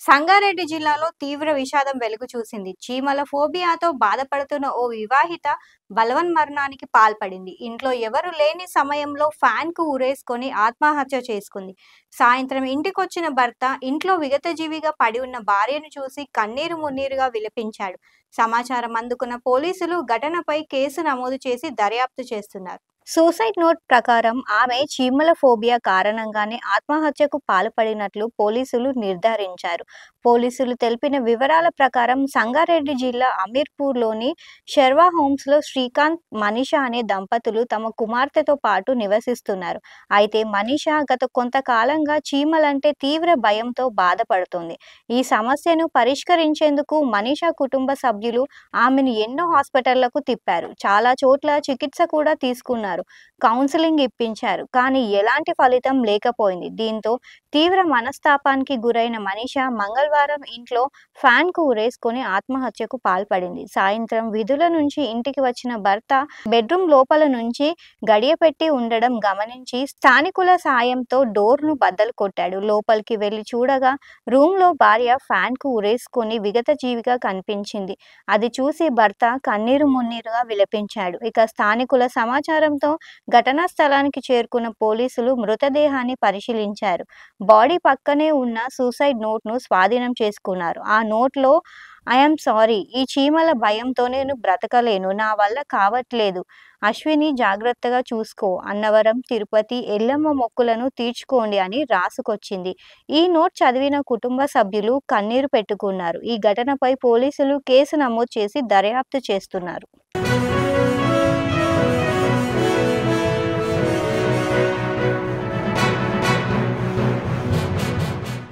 సంగారెడ్డి జిల్లాలో తీవ్ర విషాదం వెలుగు చూసింది. చీమల ఫోబియాతో బాధపడుతున్న ఓ వివాహిత బలవన్మరణానికి పాల్పడింది. ఇంట్లో ఎవరూ లేని సమయంలో ఫ్యాన్‌కు ఉరేసుకొని ఆత్మహత్య చేసుకుంది. సాయంత్రం ఇంటికొచ్చిన భర్త ఇంట్లో విగతజీవిగా పడి ఉన్న భార్యను చూసి కన్నీరు మున్నీరుగా విలపించాడు. సమాచారం అందుకున్న పోలీసులు ఘటనపై కేసు నమోదు చేసి దర్యాప్తు చేస్తున్నారు. సూసైడ్ నోట్ ప్రకారం ఆమె చీమల ఫోబియా కారణంగానే ఆత్మహత్యకు పాల్పడినట్లు పోలీసులు నిర్ధారించారు. పోలీసులు తెలిపిన వివరాల ప్రకారం సంగారెడ్డి జిల్లా అమీర్పూర్లోని శర్వా హోమ్స్లో శ్రీకాంత్, మనీషా అనే దంపతులు తమ కుమార్తెతో పాటు నివసిస్తున్నారు. అయితే మనీషా గత కొంతకాలంగా చీమలంటే తీవ్ర భయంతో బాధపడుతోంది. ఈ సమస్యను పరిష్కరించేందుకు మనీషా కుటుంబ సభ్యులు ఆమెను ఎన్నో హాస్పిటళ్లకు తిప్పారు. చాలా చోట్ల చికిత్స కూడా తీసుకున్నారు. కౌన్సిలింగ్ ఇప్పించారు. కానీ ఎలాంటి ఫలితం లేకపోయింది. దీంతో తీవ్ర మనస్తాపానికి గురైన మనీషా మంగళవారం ఇంట్లో ఫ్యాన్‌కు ఉరేసుకొని ఆత్మహత్యకు పాల్పడింది. సాయంత్రం విధుల నుంచి ఇంటికి వచ్చిన భర్త బెడ్రూమ్ లోపల నుంచి గడియపెట్టి ఉండడం గమనించి స్థానికుల సాయంతో డోర్‌ను బద్దలు కొట్టాడు. లోపలికి వెళ్లి చూడగా రూమ్‌లో భార్య ఫ్యాన్‌కు ఉరేసుకొని విగతజీవిగా కనిపించింది. అది చూసి భర్త కన్నీరు మున్నీరుగా విలపించాడు. ఇక స్థానికుల సమాచారంతో ఘటనా స్థలానికి చేరుకున్న పోలీసులు మృతదేహాన్ని పరిశీలించారు. బాడీ పక్కనే ఉన్న సూసైడ్ నోట్‌ను స్వాధీనం చేసుకున్నారు. ఆ నోట్‌లో ఐయామ్ సారీ, ఈ చీమల భయంతో నేను బ్రతకలేను, నా వల్ల కావట్లేదు, అశ్విని జాగ్రత్తగా చూసుకో, అన్నవరం, తిరుపతి, ఎల్లమ్మ మొక్కులను తీర్చుకోండి అని రాసుకొచ్చింది. ఈ నోట్ చదివిన కుటుంబ సభ్యులు కన్నీరు పెట్టుకున్నారు. ఈ ఘటనపై పోలీసులు కేసు నమోదు చేసి దర్యాప్తు చేస్తున్నారు.